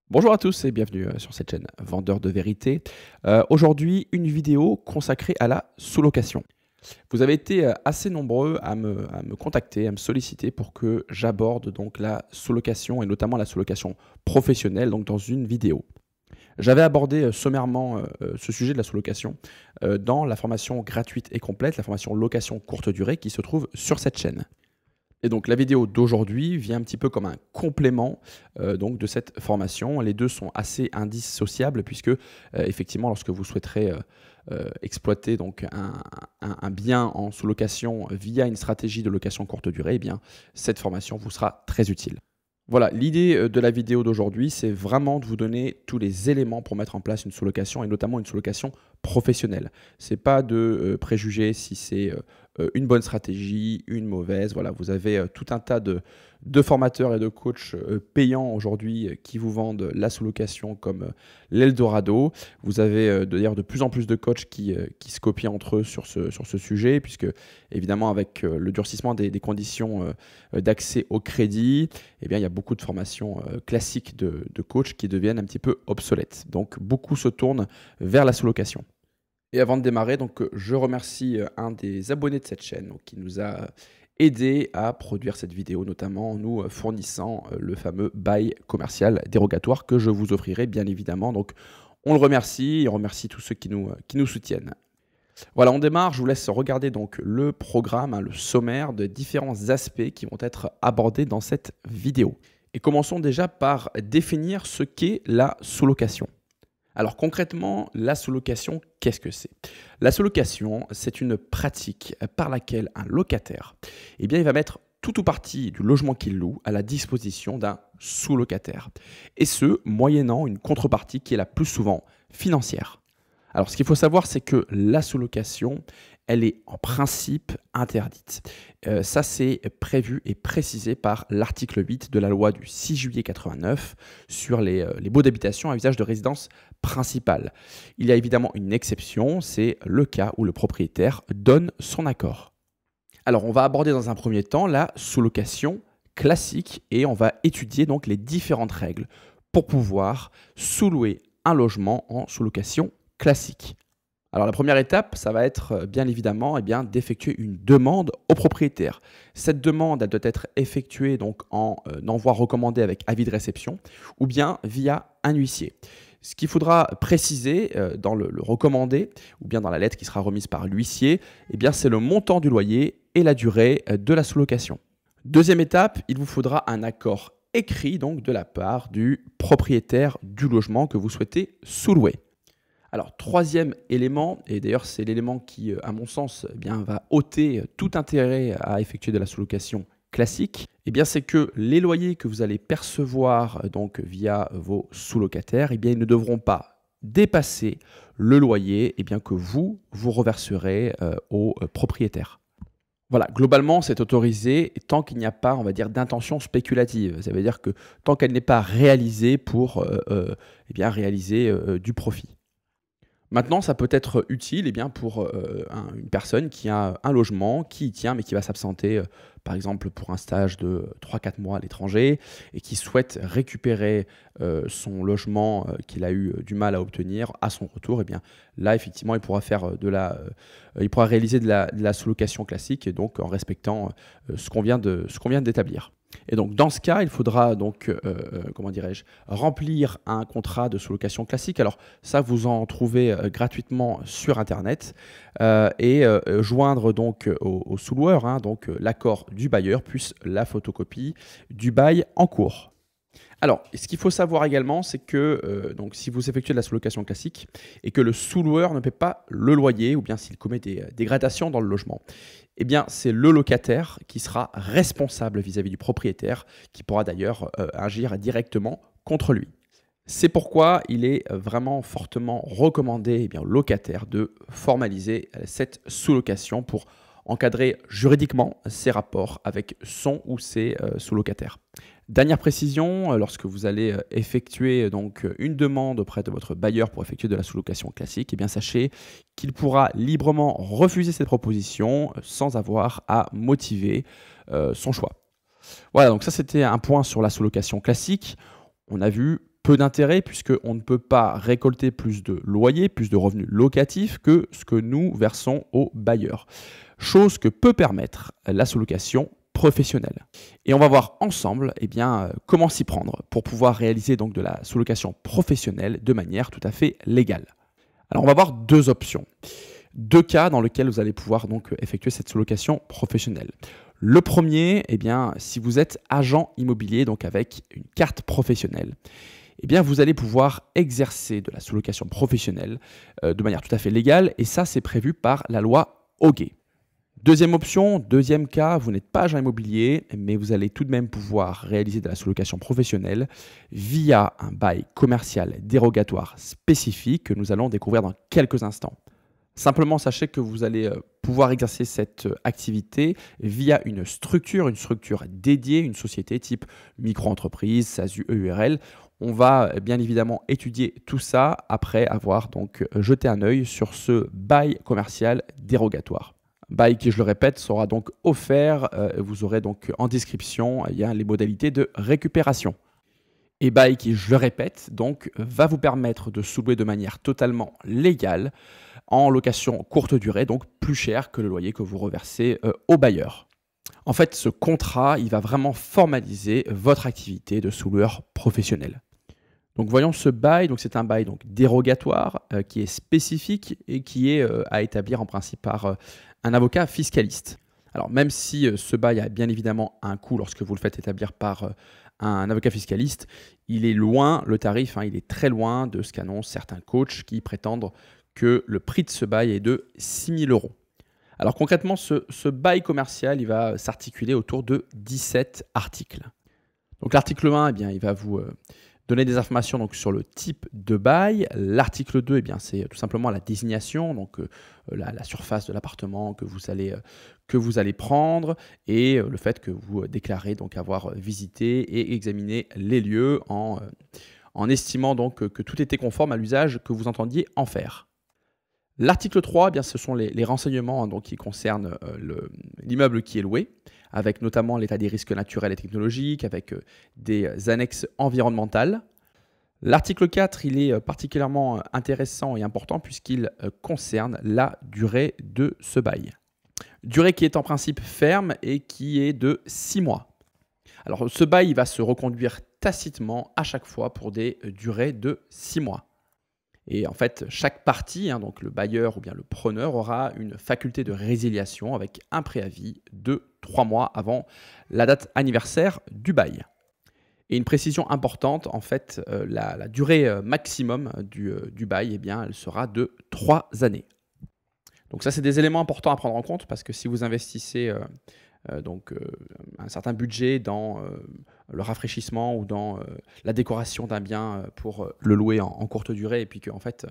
Bonjour à tous et bienvenue sur cette chaîne Vendeur de vérité. Aujourd'hui, une vidéo consacrée à la sous-location. Vous avez été assez nombreux à me contacter, à me solliciter pour que j'aborde donc la sous-location et notamment la sous-location professionnelle donc dans une vidéo. J'avais abordé sommairement ce sujet de la sous-location dans la formation gratuite et complète, la formation location courte durée qui se trouve sur cette chaîne. Et donc la vidéo d'aujourd'hui vient un petit peu comme un complément donc de cette formation. Les deux sont assez indissociables puisque effectivement lorsque vous souhaiterez exploiter donc un bien en sous-location via une stratégie de location courte durée, eh bien cette formation vous sera très utile. Voilà, l'idée de la vidéo d'aujourd'hui, c'est vraiment de vous donner tous les éléments pour mettre en place une sous-location et notamment une sous-location professionnelle. C'est pas de préjuger si c'est une bonne stratégie, une mauvaise. Voilà, vous avez tout un tas de formateurs et de coachs payants aujourd'hui qui vous vendent la sous-location comme l'Eldorado. Vous avez d'ailleurs de plus en plus de coachs qui se copient entre eux sur ce sujet, puisque évidemment avec le durcissement des conditions d'accès au crédit, eh bien, il y a beaucoup de formations classiques de coachs qui deviennent un petit peu obsolètes. Donc beaucoup se tournent vers la sous-location. Et avant de démarrer, donc, je remercie un des abonnés de cette chaîne donc, qui nous a aidé à produire cette vidéo, notamment en nous fournissant le fameux bail commercial dérogatoire que je vous offrirai bien évidemment. Donc on le remercie et on remercie tous ceux qui nous soutiennent. Voilà, on démarre. Je vous laisse regarder donc le programme, le sommaire de différents aspects qui vont être abordés dans cette vidéo. Et commençons déjà par définir ce qu'est la sous-location. Alors concrètement, la sous-location, qu'est-ce que c'est? La sous-location, c'est une pratique par laquelle un locataire, eh bien, il va mettre tout ou partie du logement qu'il loue à la disposition d'un sous-locataire. Et ce, moyennant une contrepartie qui est la plus souvent financière. Alors, ce qu'il faut savoir, c'est que la sous-location, elle est en principe interdite. Ça, c'est prévu et précisé par l'article 8 de la loi du 6 juillet 89 sur les baux d'habitation à usage de résidence principale. Il y a évidemment une exception, c'est le cas où le propriétaire donne son accord. Alors, on va aborder dans un premier temps la sous-location classique et on va étudier donc les différentes règles pour pouvoir sous-louer un logement en sous-location classique. Alors la première étape, ça va être bien évidemment d'effectuer une demande au propriétaire. Cette demande, elle doit être effectuée donc en envoi recommandé avec avis de réception ou bien via un huissier. Ce qu'il faudra préciser dans le recommandé ou bien dans la lettre qui sera remise par l'huissier, c'est le montant du loyer et la durée de la sous-location. Deuxième étape, il vous faudra un accord écrit donc de la part du propriétaire du logement que vous souhaitez sous-louer. Alors, troisième élément, et d'ailleurs c'est l'élément qui, à mon sens, va ôter tout intérêt à effectuer de la sous-location classique, c'est que les loyers que vous allez percevoir donc via vos sous-locataires, ils ne devront pas dépasser le loyer que vous reverserez au propriétaire. Voilà, globalement, c'est autorisé tant qu'il n'y a pas, on va dire, d'intention spéculative. Ça veut dire que tant qu'elle n'est pas réalisée pour réaliser du profit. Maintenant, ça peut être utile pour une personne qui a un logement, qui y tient, mais qui va s'absenter, par exemple, pour un stage de 3-4 mois à l'étranger et qui souhaite récupérer son logement qu'il a eu du mal à obtenir à son retour. Là, effectivement, il pourra faire il pourra réaliser de la sous-location classique, et donc en respectant ce qu'on vient d'établir. Et donc dans ce cas, il faudra donc remplir un contrat de sous-location classique. Alors ça, vous en trouvez gratuitement sur Internet et joindre donc au sous-loueur donc l'accord du bailleur plus la photocopie du bail en cours. Alors, ce qu'il faut savoir également, c'est que donc, si vous effectuez de la sous-location classique et que le sous-loueur ne paie pas le loyer ou bien s'il commet des dégradations dans le logement, c'est le locataire qui sera responsable vis-à-vis du propriétaire, qui pourra d'ailleurs agir directement contre lui. C'est pourquoi il est vraiment fortement recommandé au locataire de formaliser cette sous-location pour encadrer juridiquement ses rapports avec son ou ses sous-locataires. Dernière précision, lorsque vous allez effectuer donc une demande auprès de votre bailleur pour effectuer de la sous-location classique, sachez qu'il pourra librement refuser cette proposition sans avoir à motiver son choix. Voilà, donc ça c'était un point sur la sous-location classique. On a vu peu d'intérêt puisqu'on ne peut pas récolter plus de loyers, plus de revenus locatifs que ce que nous versons aux bailleurs. Chose que peut permettre la sous-location professionnelle. Et on va voir ensemble comment s'y prendre pour pouvoir réaliser donc de la sous-location professionnelle de manière tout à fait légale. Alors on va voir deux options. Deux cas dans lesquels vous allez pouvoir donc effectuer cette sous-location professionnelle. Le premier, si vous êtes agent immobilier, donc avec une carte professionnelle, vous allez pouvoir exercer de la sous-location professionnelle de manière tout à fait légale, et ça, c'est prévu par la loi Hoguet. Deuxième option, deuxième cas, vous n'êtes pas agent immobilier, mais vous allez tout de même pouvoir réaliser de la sous-location professionnelle via un bail commercial dérogatoire spécifique que nous allons découvrir dans quelques instants. Simplement, sachez que vous allez pouvoir exercer cette activité via une structure dédiée, une société type micro-entreprise, SASU, EURL. On va bien évidemment étudier tout ça après avoir donc jeté un œil sur ce bail commercial dérogatoire. Bail qui, je le répète, sera donc offert. Vous aurez donc en description les modalités de récupération. Et bail qui, je le répète, donc va vous permettre de sous-louer de manière totalement légale en location courte durée, donc plus cher que le loyer que vous reversez au bailleur. En fait, ce contrat, il va vraiment formaliser votre activité de sous-loueur professionnel. Donc voyons ce bail, donc c'est un bail donc dérogatoire qui est spécifique et qui est à établir en principe par un avocat fiscaliste. Alors même si ce bail a bien évidemment un coût lorsque vous le faites établir par un avocat fiscaliste, il est loin, le tarif, il est très loin de ce qu'annoncent certains coachs qui prétendent que le prix de ce bail est de 6 000 €. Alors concrètement, ce bail commercial, il va s'articuler autour de 17 articles. Donc l'article 1, il va vous donner des informations donc, sur le type de bail. L'article 2, c'est tout simplement la désignation, donc la surface de l'appartement que vous allez prendre et le fait que vous déclarez donc avoir visité et examiné les lieux en estimant donc que tout était conforme à l'usage que vous entendiez en faire. L'article 3, ce sont les renseignements donc, qui concernent l'immeuble qui est loué, avec notamment l'état des risques naturels et technologiques, avec des annexes environnementales. L'article 4, il est particulièrement intéressant et important puisqu'il concerne la durée de ce bail. Durée qui est en principe ferme et qui est de 6 mois. Alors ce bail il va se reconduire tacitement à chaque fois pour des durées de 6 mois. Et en fait, chaque partie, donc le bailleur ou bien le preneur, aura une faculté de résiliation avec un préavis de 3 mois avant la date anniversaire du bail. Et une précision importante, en fait, la durée maximum du bail, elle sera de 3 années. Donc ça, c'est des éléments importants à prendre en compte parce que si vous investissez un certain budget dans le rafraîchissement ou dans la décoration d'un bien pour le louer en courte durée et puis que en fait,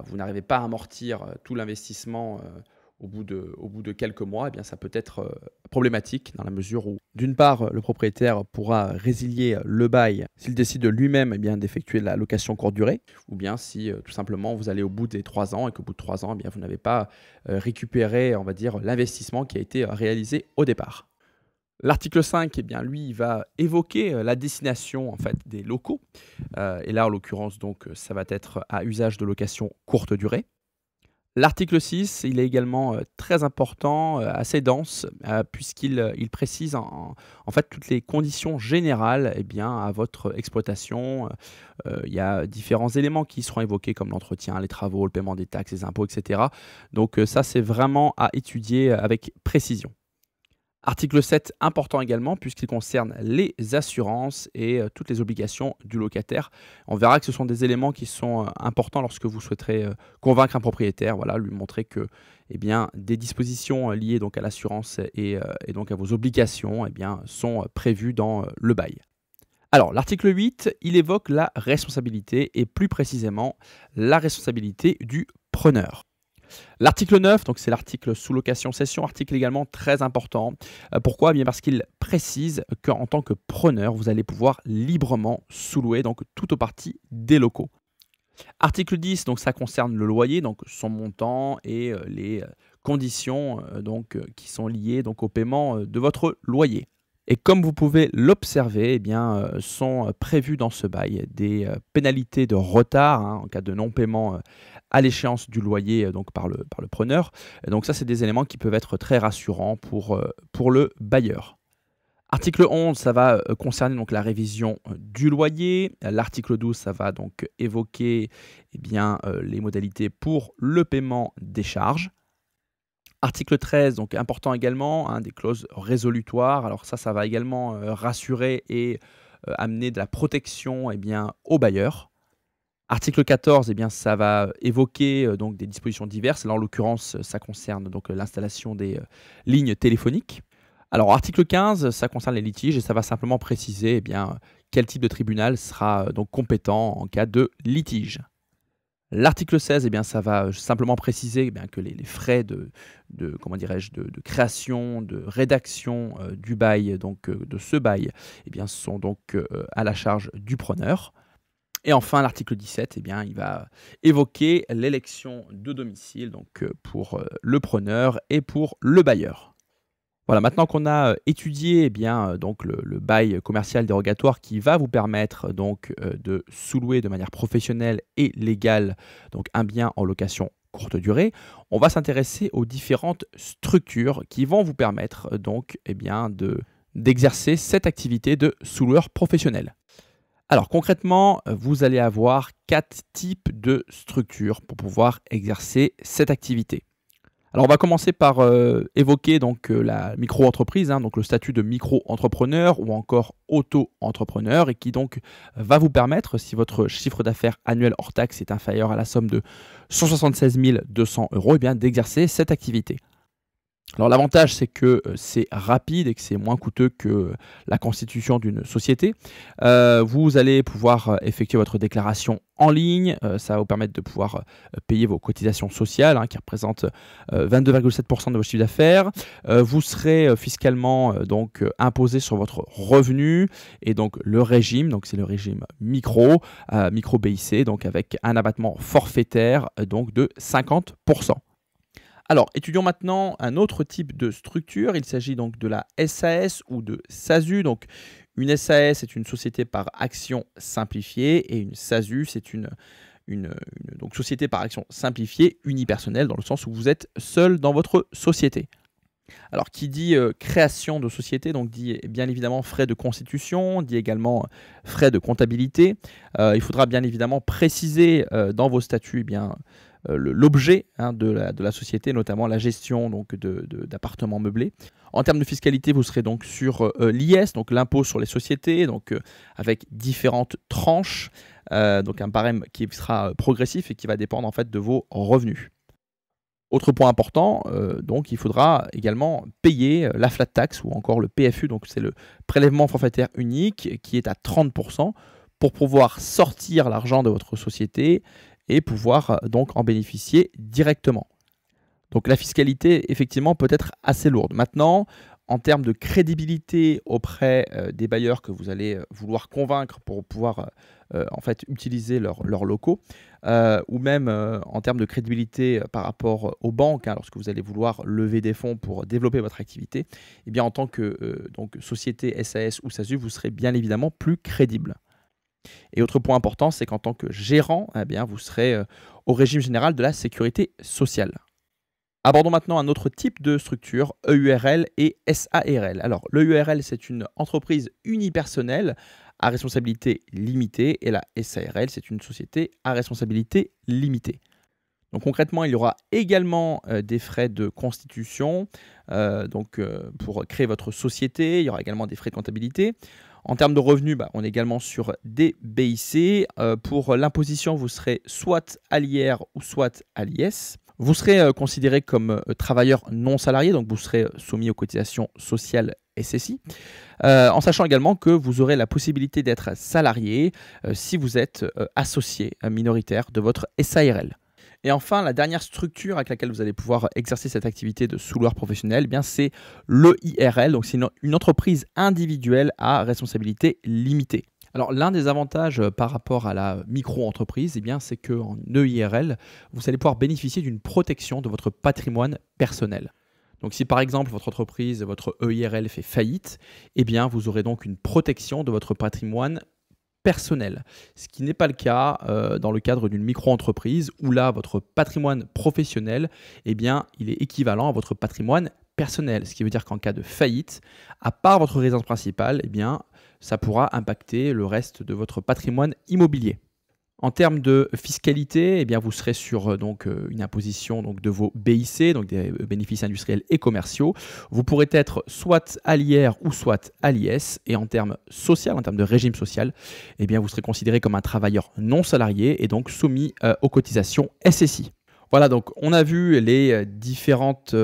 vous n'arrivez pas à amortir tout l'investissement au bout de quelques mois, ça peut être problématique dans la mesure où, d'une part, le propriétaire pourra résilier le bail s'il décide lui-même d'effectuer la location courte durée, ou bien si tout simplement vous allez au bout des 3 ans et qu'au bout de 3 ans, vous n'avez pas récupéré, on va dire, l'investissement qui a été réalisé au départ. L'article 5, lui, il va évoquer la destination en fait, des locaux. Et là, en l'occurrence, donc, ça va être à usage de location courte durée. L'article 6, il est également très important, assez dense, puisqu'il précise en fait toutes les conditions générales à votre exploitation. Il y a différents éléments qui seront évoqués comme l'entretien, les travaux, le paiement des taxes, les impôts, etc. Donc ça, c'est vraiment à étudier avec précision. Article 7, important également, puisqu'il concerne les assurances et toutes les obligations du locataire. On verra que ce sont des éléments qui sont importants lorsque vous souhaiterez convaincre un propriétaire, lui montrer que des dispositions liées donc, à l'assurance et donc à vos obligations sont prévues dans le bail. Alors, l'article 8, il évoque la responsabilité et plus précisément la responsabilité du preneur. L'article 9, donc c'est l'article sous-location-cession, article également très important. Pourquoi ? Parce qu'il précise qu'en tant que preneur, vous allez pouvoir librement sous-louer donc tout ou partie des locaux. Article 10, donc ça concerne le loyer, donc son montant et les conditions qui sont liées donc au paiement de votre loyer. Et comme vous pouvez l'observer, eh bien, sont prévues dans ce bail des pénalités de retard, hein, en cas de non-paiement à l'échéance du loyer donc par le preneur. Et donc ça, c'est des éléments qui peuvent être très rassurants pour le bailleur. Article 11, ça va concerner donc la révision du loyer. L'article 12, ça va donc évoquer eh bien, les modalités pour le paiement des charges. Article 13, donc important également, hein, des clauses résolutoires. Alors ça va également rassurer et amener de la protection eh bien, aux bailleurs. Article 14, eh bien, ça va évoquer donc des dispositions diverses. Là, en l'occurrence, ça concerne donc l'installation des lignes téléphoniques. Alors, article 15, ça concerne les litiges et ça va simplement préciser eh bien, quel type de tribunal sera donc compétent en cas de litige. L'article 16, eh bien, ça va simplement préciser eh bien, que les frais comment dirais-je, de création, de rédaction du bail, donc de ce bail, eh bien, sont donc à la charge du preneur. Et enfin, l'article 17, eh bien, il va évoquer l'élection de domicile donc, pour le preneur et pour le bailleur. Voilà, maintenant qu'on a étudié eh bien, donc le bail commercial dérogatoire qui va vous permettre donc de sous-louer de manière professionnelle et légale donc un bien en location courte durée, on va s'intéresser aux différentes structures qui vont vous permettre donc eh bien, d'exercer cette activité de sous-loueur professionnel. Alors concrètement, vous allez avoir 4 types de structures pour pouvoir exercer cette activité. Alors on va commencer par évoquer donc la micro-entreprise, hein, donc le statut de micro-entrepreneur ou encore auto-entrepreneur et qui donc va vous permettre, si votre chiffre d'affaires annuel hors taxe est inférieur à la somme de 176 200 €, eh bien d'exercer cette activité. Alors l'avantage, c'est que c'est rapide et que c'est moins coûteux que la constitution d'une société. Vous allez pouvoir effectuer votre déclaration en ligne. Ça va vous permettre de pouvoir payer vos cotisations sociales, hein, qui représentent 22,7 % de vos chiffres d'affaires. Vous serez fiscalement donc imposé sur votre revenu et donc le régime, donc c'est le régime micro, micro BIC, donc avec un abattement forfaitaire donc de 50 %. Alors, étudions maintenant un autre type de structure. Il s'agit donc de la SAS ou de SASU. Donc, une SAS est une société par action simplifiée et une SASU, c'est donc société par action simplifiée unipersonnelle dans le sens où vous êtes seul dans votre société. Alors, qui dit création de société, donc dit bien évidemment frais de constitution, dit également frais de comptabilité. Il faudra bien évidemment préciser dans vos statuts eh bien, l'objet hein, de la société, notamment la gestion donc, d'appartements meublés. En termes de fiscalité, vous serez donc sur l'IS, donc l'impôt sur les sociétés, donc avec différentes tranches, donc un barème qui sera progressif et qui va dépendre en fait de vos revenus. Autre point important, donc il faudra également payer la flat tax ou encore le PFU, donc c'est le prélèvement forfaitaire unique qui est à 30 % pour pouvoir sortir l'argent de votre société et pouvoir donc en bénéficier directement. Donc la fiscalité, effectivement, peut être assez lourde. Maintenant, en termes de crédibilité auprès des bailleurs que vous allez vouloir convaincre pour pouvoir en fait utiliser leurs locaux, ou même en termes de crédibilité par rapport aux banques, hein, lorsque vous allez vouloir lever des fonds pour développer votre activité, eh bien en tant que donc société SAS ou SASU, vous serez bien évidemment plus crédible. Et autre point important, c'est qu'en tant que gérant, eh bien, vous serez au régime général de la sécurité sociale. Abordons maintenant un autre type de structure, EURL et SARL. Alors, l'EURL, c'est une entreprise unipersonnelle à responsabilité limitée et la SARL, c'est une société à responsabilité limitée. Donc concrètement, il y aura également des frais de constitution pour créer votre société. Il y aura également des frais de comptabilité. En termes de revenus, on est également sur des BIC. Pour l'imposition, vous serez soit à l'IR ou soit à l'IS. Vous serez considéré comme travailleur non salarié, donc vous serez soumis aux cotisations sociales SSI, en sachant également que vous aurez la possibilité d'être salarié si vous êtes associé minoritaire de votre SARL. Et enfin, la dernière structure avec laquelle vous allez pouvoir exercer cette activité de sous-loueur professionnel, c'est l'EIRL, donc c'est une entreprise individuelle à responsabilité limitée. Alors l'un des avantages par rapport à la micro-entreprise, c'est qu'en EIRL, vous allez pouvoir bénéficier d'une protection de votre patrimoine personnel. Donc si par exemple votre entreprise, votre EIRL fait faillite, eh bien vous aurez donc une protection de votre patrimoine personnel. Ce qui n'est pas le cas dans le cadre d'une micro-entreprise où là, votre patrimoine professionnel, eh bien, il est équivalent à votre patrimoine personnel. Ce qui veut dire qu'en cas de faillite, à part votre résidence principale, eh bien, ça pourra impacter le reste de votre patrimoine immobilier. En termes de fiscalité, eh bien, vous serez sur une imposition de vos BIC, donc des bénéfices industriels et commerciaux. Vous pourrez être soit à l'IR ou soit à l'IS. Et en termes social, en termes de régime social, eh bien, vous serez considéré comme un travailleur non salarié et donc soumis aux cotisations SSI. Voilà, donc on a vu les différentes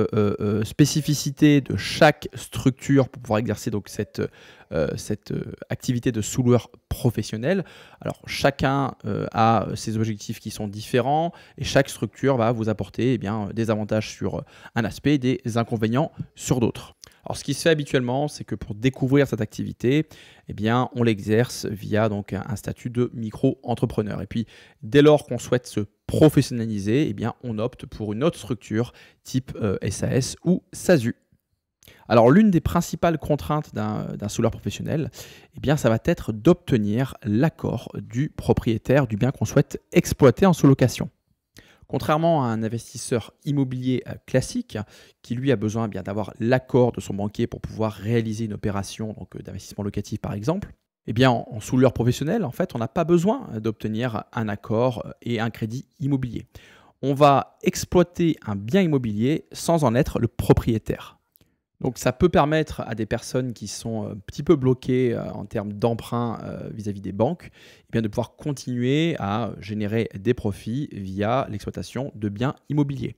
spécificités de chaque structure pour pouvoir exercer donc cette activité de sous-loueur professionnel. Alors chacun a ses objectifs qui sont différents et chaque structure va vous apporter des avantages sur un aspect, des inconvénients sur d'autres. Alors, ce qui se fait habituellement, c'est que pour découvrir cette activité, on l'exerce via donc un statut de micro-entrepreneur. Et puis, dès lors qu'on souhaite se professionnaliser, on opte pour une autre structure type SAS ou SASU. Alors, l'une des principales contraintes d'un sous-loueur professionnel, ça va être d'obtenir l'accord du propriétaire du bien qu'on souhaite exploiter en sous-location. Contrairement à un investisseur immobilier classique qui lui a besoin d'avoir l'accord de son banquier pour pouvoir réaliser une opération d'investissement locatif par exemple, en sous-loueur professionnel, en fait, on n'a pas besoin d'obtenir un accord et un crédit immobilier. On va exploiter un bien immobilier sans en être le propriétaire. Donc ça peut permettre à des personnes qui sont un petit peu bloquées en termes d'emprunt vis-à-vis des banques, de pouvoir continuer à générer des profits via l'exploitation de biens immobiliers.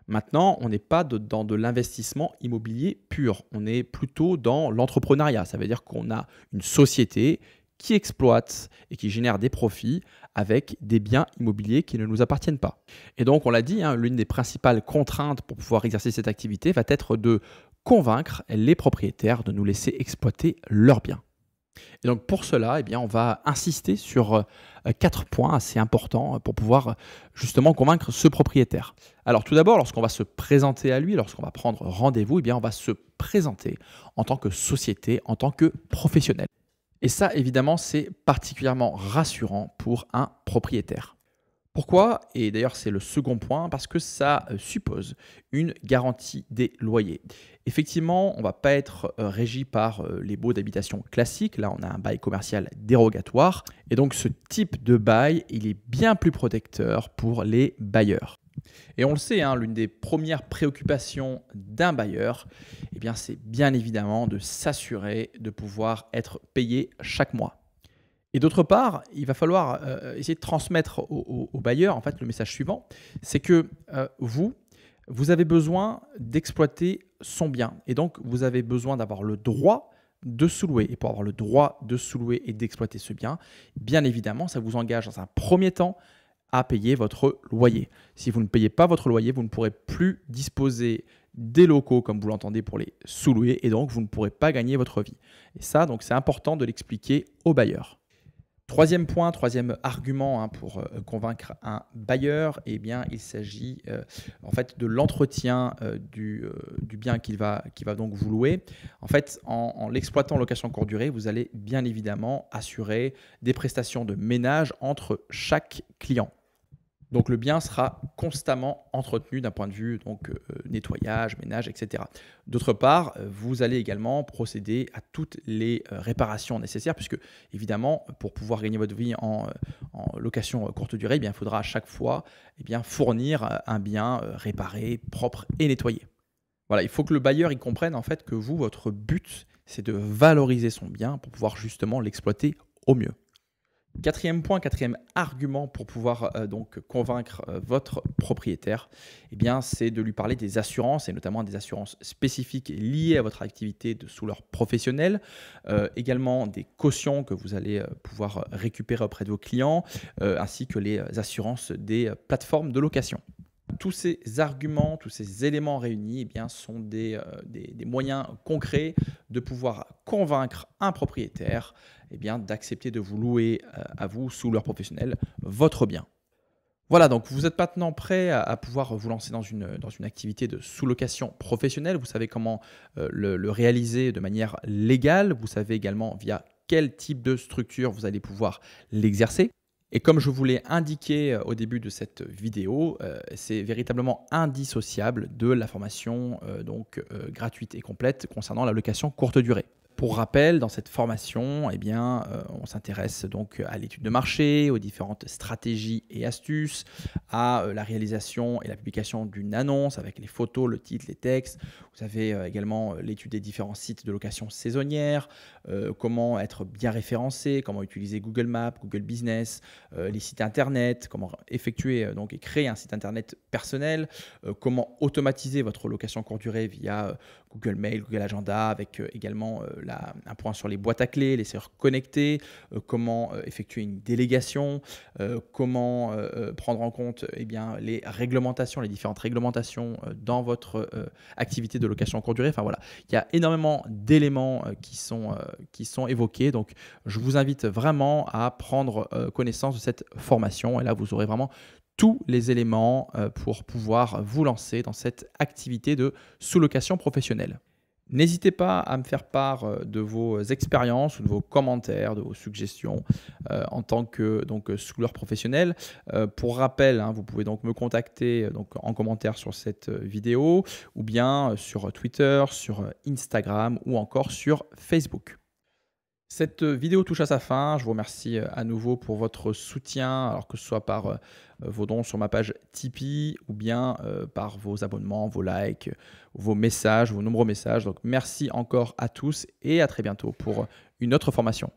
Maintenant, on n'est pas dans de l'investissement immobilier pur, on est plutôt dans l'entrepreneuriat. Ça veut dire qu'on a une société qui exploite et qui génère des profits avec des biens immobiliers qui ne nous appartiennent pas. Et donc, on l'a dit, l'une des principales contraintes pour pouvoir exercer cette activité va être de convaincre les propriétaires de nous laisser exploiter leurs biens. Et donc pour cela, on va insister sur 4 points assez importants pour pouvoir justement convaincre ce propriétaire. Alors tout d'abord, lorsqu'on va se présenter à lui, lorsqu'on va prendre rendez-vous, on va se présenter en tant que société, en tant que professionnel. Et ça, évidemment, c'est particulièrement rassurant pour un propriétaire. Pourquoi? Et d'ailleurs, c'est le second point, parce que ça suppose une garantie des loyers. Effectivement, on ne va pas être régi par les baux d'habitation classiques. Là, on a un bail commercial dérogatoire. Et donc, ce type de bail, il est bien plus protecteur pour les bailleurs. Et on le sait, l'une des premières préoccupations d'un bailleur, c'est bien évidemment de s'assurer de pouvoir être payé chaque mois. Et d'autre part, il va falloir essayer de transmettre au bailleur en fait, le message suivant, c'est que vous avez besoin d'exploiter son bien. Et donc, vous avez besoin d'avoir le droit de sous-louer. Et pour avoir le droit de sous-louer et d'exploiter ce bien, bien évidemment, ça vous engage dans un premier temps à payer votre loyer. Si vous ne payez pas votre loyer, vous ne pourrez plus disposer des locaux comme vous l'entendez pour les sous-louer et donc vous ne pourrez pas gagner votre vie. Et ça, donc, c'est important de l'expliquer au bailleur. Troisième point, troisième argument pour convaincre un bailleur, il s'agit en fait de l'entretien du bien qu'il va donc vous louer. En fait, en l'exploitant en location courte durée, vous allez bien évidemment assurer des prestations de ménage entre chaque client. Donc le bien sera constamment entretenu d'un point de vue nettoyage, ménage, etc. D'autre part, vous allez également procéder à toutes les réparations nécessaires puisque évidemment, pour pouvoir gagner votre vie en location courte durée, il faudra à chaque fois fournir un bien réparé, propre et nettoyé. Voilà, il faut que le bailleur y comprenne en fait que votre but, c'est de valoriser son bien pour pouvoir justement l'exploiter au mieux. Quatrième point, quatrième argument pour pouvoir convaincre votre propriétaire, c'est de lui parler des assurances et notamment des assurances spécifiques liées à votre activité de sous-loueur professionnel, également des cautions que vous allez pouvoir récupérer auprès de vos clients, ainsi que les assurances des plateformes de location. Tous ces arguments, tous ces éléments réunis sont des moyens concrets de pouvoir convaincre un propriétaire d'accepter de vous louer à vous, sous-loueur professionnel, votre bien. Voilà, donc vous êtes maintenant prêt à pouvoir vous lancer dans une activité de sous-location professionnelle. Vous savez comment le réaliser de manière légale. Vous savez également via quel type de structure vous allez pouvoir l'exercer. Et comme je vous l'ai indiqué au début de cette vidéo, c'est véritablement indissociable de la formation gratuite et complète concernant la location courte durée. Pour rappel, dans cette formation, eh bien, on s'intéresse donc à l'étude de marché, aux différentes stratégies et astuces, à la réalisation et la publication d'une annonce avec les photos, le titre, les textes. Vous avez également l'étude des différents sites de location saisonnière, comment être bien référencé, comment utiliser Google Maps, Google Business, les sites internet, comment effectuer donc et créer un site internet personnel, comment automatiser votre location courte durée via Google Mail, Google Agenda, avec également un point sur les boîtes à clés, les serveurs connectés, comment effectuer une délégation, comment prendre en compte eh bien, les réglementations, les différentes réglementations dans votre activité de location courte durée. Enfin voilà, il y a énormément d'éléments qui sont évoqués. Donc, je vous invite vraiment à prendre connaissance de cette formation. Et là, vous aurez vraiment tous les éléments pour pouvoir vous lancer dans cette activité de sous-location professionnelle. N'hésitez pas à me faire part de vos expériences ou de vos commentaires, de vos suggestions en tant que sous-loueur professionnel. Pour rappel, hein, vous pouvez donc me contacter en commentaire sur cette vidéo ou bien sur Twitter, sur Instagram ou encore sur Facebook. Cette vidéo touche à sa fin. Je vous remercie à nouveau pour votre soutien, alors que ce soit par vos dons sur ma page Tipeee ou bien par vos abonnements, vos likes, vos messages, vos nombreux messages. Donc merci encore à tous et à très bientôt pour une autre formation.